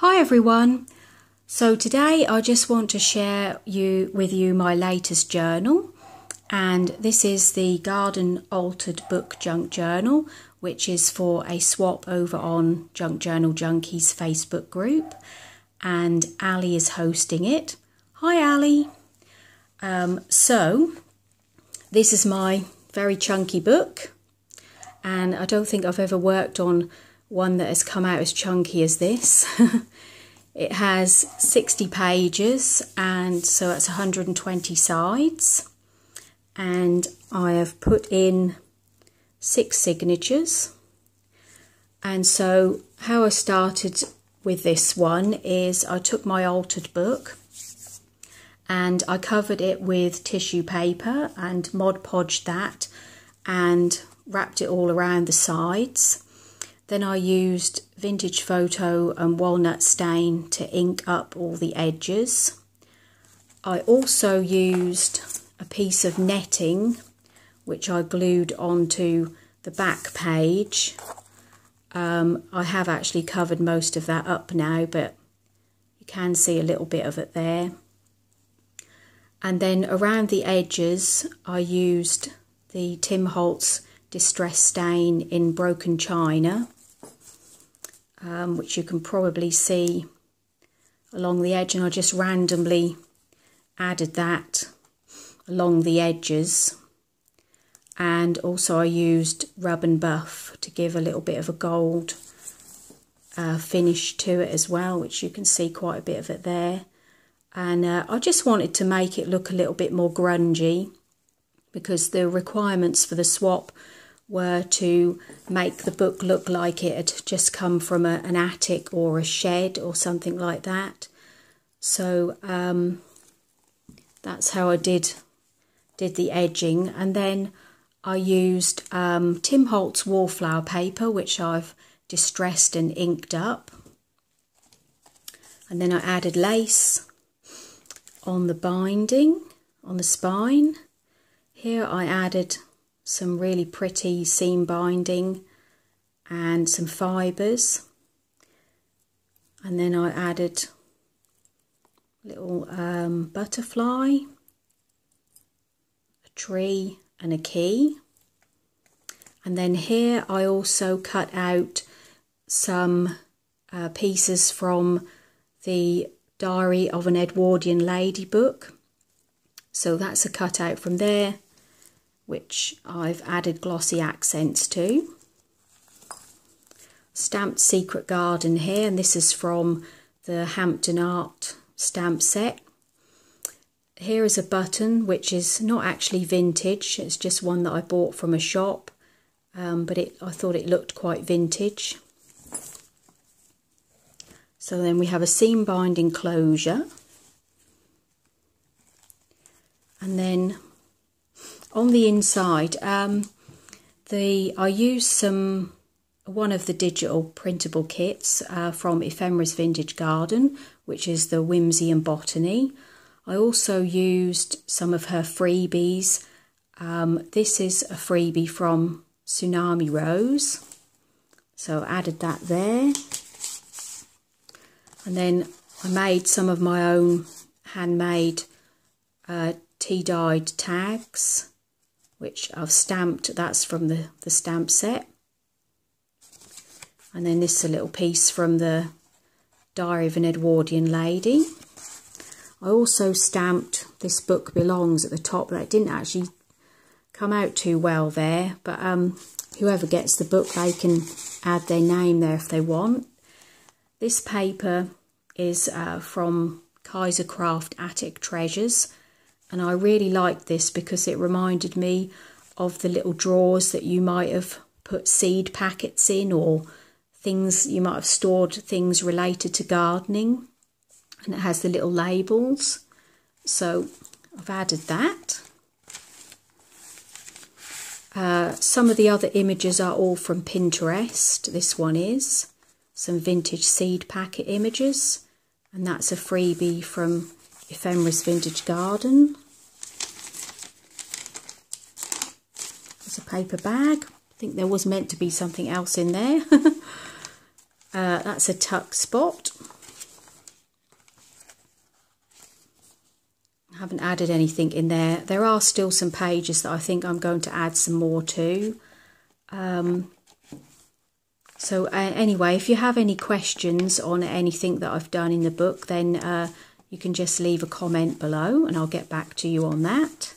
Hi everyone. So today I just want to share with you my latest journal, and this is the Garden Altered Book Junk Journal, which is for a swap over on Junk Journal Junkies Facebook group, and Ali is hosting it. Hi Ali. So this is my very chunky book, and I don't think I've ever worked on one that has come out as chunky as this. It has 60 pages, and so that's 120 sides, and I have put in 6 signatures. And so how I started with this one is I took my altered book and I covered it with tissue paper and Mod Podged that and wrapped it all around the sides. Then I used Vintage Photo and Walnut Stain to ink up all the edges. I also used a piece of netting which I glued onto the back page. I have actually covered most of that up now, but you can see a little bit of it there. And then around the edges I used the Tim Holtz Distress Stain in Broken China, which you can probably see along the edge, and I just randomly added that along the edges. And also I used Rub and Buff to give a little bit of a gold finish to it as well, which you can see quite a bit of it there. And I just wanted to make it look a little bit more grungy, because the requirements for the swap were to make the book look like it had just come from an attic or a shed or something like that. So that's how I did the edging. And then I used Tim Holtz Wallflower paper, which I've distressed and inked up. And then I added lace on the binding, on the spine. Here I added some really pretty seam binding and some fibres, and then I added a little butterfly, a tree and a key. And then here I also cut out some pieces from the Diary of an Edwardian Lady book, so that's a cutout from there, which I've added glossy accents to. Stamped Secret Garden here, and this is from the Hampton Art stamp set. Here is a button which is not actually vintage, it's just one that I bought from a shop, but I thought it looked quite vintage. So then we have a seam binding closure, and then on the inside, I used one of the digital printable kits from Ephemera's Vintage Garden, which is the Whimsy and Botany. I also used some of her freebies. This is a freebie from Tsunami Rose, so I added that there. And then I made some of my own handmade tea-dyed tags, which I've stamped. That's from the stamp set. And then this is a little piece from the Diary of an Edwardian Lady. I also stamped This Book Belongs at the top. That didn't actually come out too well there, but whoever gets the book, they can add their name there if they want. This paper is from Kaisercraft Attic Treasures, and I really liked this because it reminded me of the little drawers that you might have put seed packets in, or things you might have stored things related to gardening, and it has the little labels, so I've added that. Some of the other images are all from Pinterest. This one is some vintage seed packet images, and that's a freebie from Ephemera's Vintage Garden. There's a paper bag. I think there was meant to be something else in there. That's a tuck spot. haven't added anything in there. There are still some pages that I think I'm going to add some more to. So anyway, if you have any questions on anything that I've done in the book, then you can just leave a comment below and I'll get back to you on that.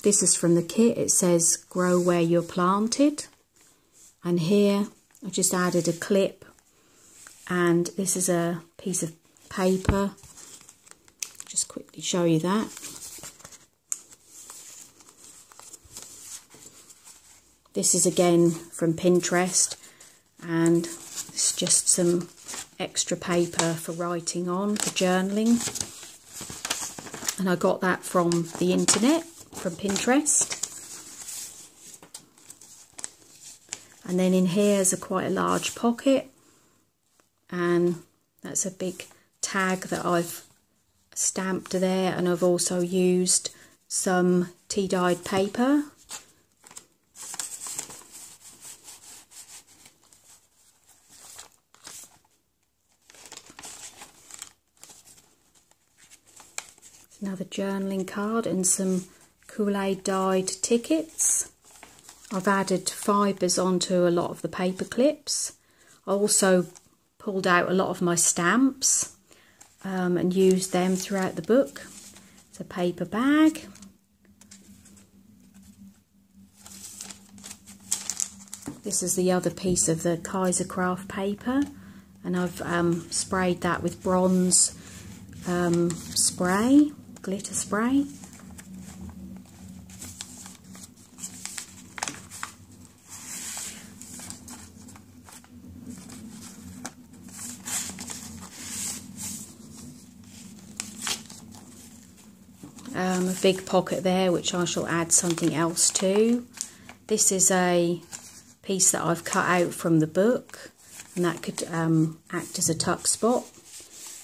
This is from the kit. It says grow where you're planted. And here I just added a clip, and this is a piece of paper. Just quickly show you that. This is again from Pinterest, and it's just some extra paper for writing on, for journaling. And I got that from the internet, from Pinterest. And then in here is quite a large pocket, and that's a big tag that I've stamped there, and I've also used some tea-dyed paper. Another journaling card and some Kool-Aid dyed tickets. I've added fibres onto a lot of the paper clips. I also pulled out a lot of my stamps and used them throughout the book. It's a paper bag. This is the other piece of the Kaisercraft paper, and I've sprayed that with bronze spray, glitter spray. A big pocket there which I shall add something else to. This is a piece that I've cut out from the book, and that could act as a tuck spot.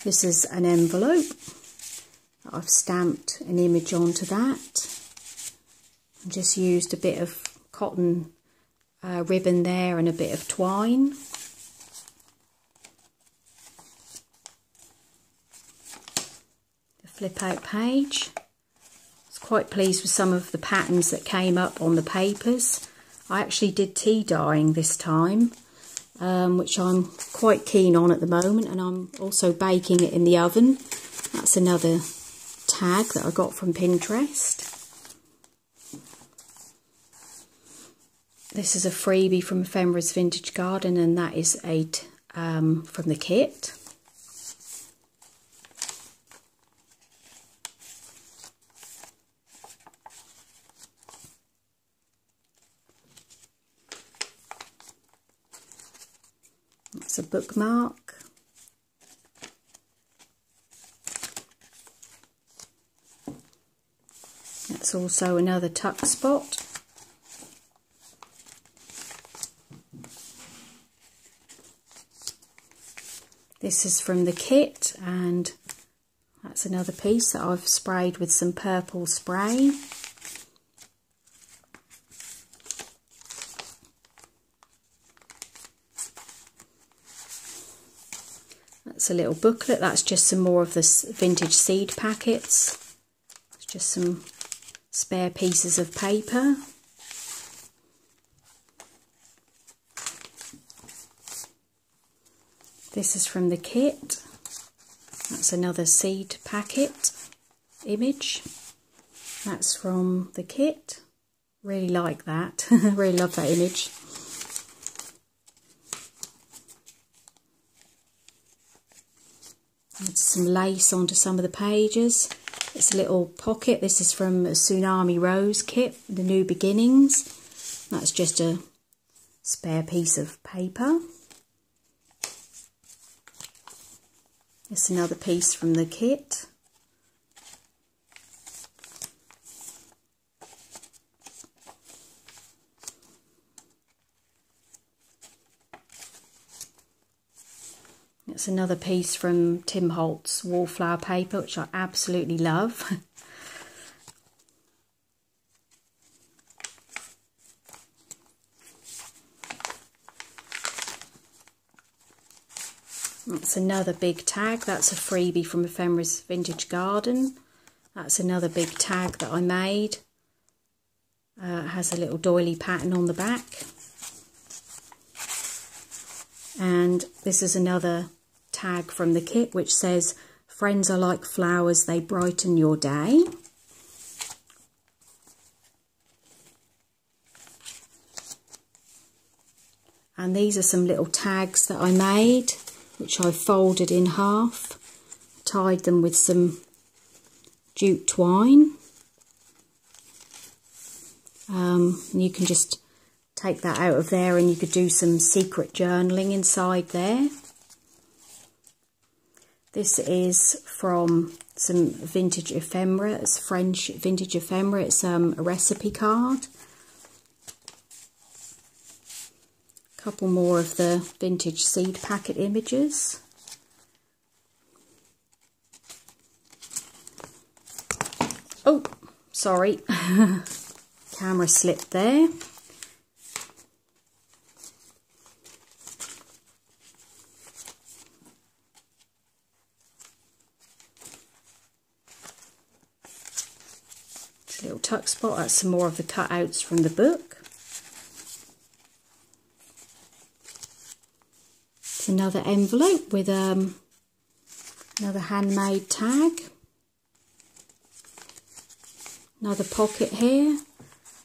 This is an envelope. I've stamped an image onto that. And just used a bit of cotton ribbon there and a bit of twine. The flip out page. Quite pleased with some of the patterns that came up on the papers. I actually did tea dyeing this time, which I'm quite keen on at the moment, and I'm also baking it in the oven. That's another tag that I got from Pinterest. This is a freebie from Ephemera's Vintage Garden, and that is from the kit. That's a bookmark. That's also another tuck spot. This is from the kit, and that's another piece that I've sprayed with some purple spray. That's a little booklet. That's just some more of the vintage seed packets. It's just some spare pieces of paper. This is from the kit. That's another seed packet image. That's from the kit. Really like that. Really love that image. Add some lace onto some of the pages. It's a little pocket. This is from a Tsunami Rose kit, The New Beginnings. That's just a spare piece of paper. It's another piece from the kit. It's another piece from Tim Holtz Wallflower paper, which I absolutely love. That's another big tag. That's a freebie from Ephemera's Vintage Garden. That's another big tag that I made. It has a little doily pattern on the back. And this is another tag from the kit which says, "Friends are like flowers, they brighten your day." And these are some little tags that I made, which I folded in half, tied them with some jute twine. And you can just take that out of there and you could do some secret journaling inside there. This is from some vintage ephemera. It's French vintage ephemera. It's a recipe card. A couple more of the vintage seed packet images. Oh, sorry. Camera slipped there. Little tuck spot. That's some more of the cutouts from the book. It's another envelope with another handmade tag. Another pocket here.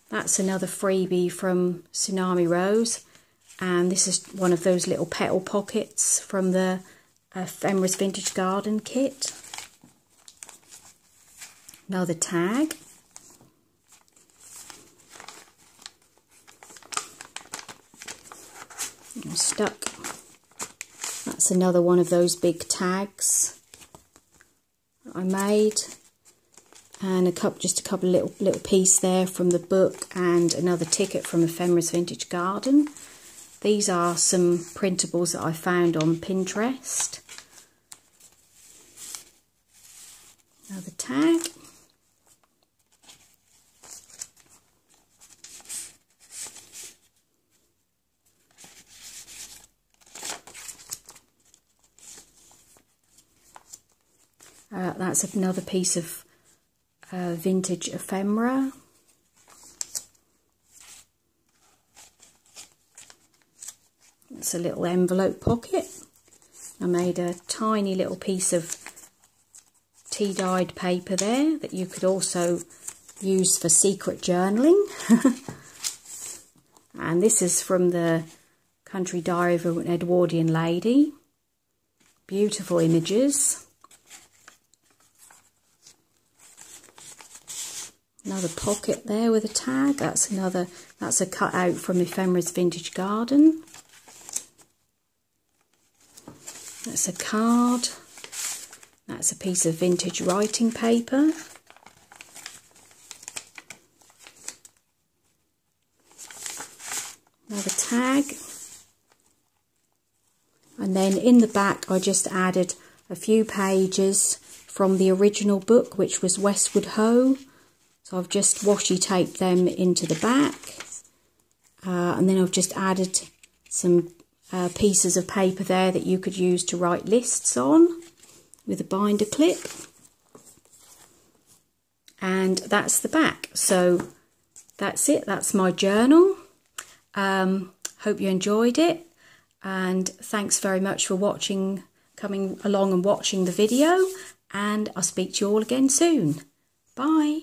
That's another freebie from Tsunami Rose, and this is one of those little petal pockets from the Ephemera's Vintage Garden kit. Another tag. I'm stuck. That's another one of those big tags that I made, and just a couple of little piece there from the book, and another ticket from Ephemera's Vintage Garden. These are some printables that I found on Pinterest. Another tag. That's another piece of vintage ephemera. It's a little envelope pocket. I made a tiny little piece of tea-dyed paper there that you could also use for secret journaling. And this is from the Country Diary of an Edwardian Lady. Beautiful images. Another pocket there with a tag. That's a cutout from Ephemera's Vintage Garden. That's a card. That's a piece of vintage writing paper. Another tag. And then in the back I just added a few pages from the original book, which was Westward Ho. So I've just washi taped them into the back, and then I've just added some pieces of paper there that you could use to write lists on with a binder clip. And that's the back. So that's it. That's my journal. Hope you enjoyed it, and thanks very much for watching, coming along and watching the video, and I'll speak to you all again soon. Bye.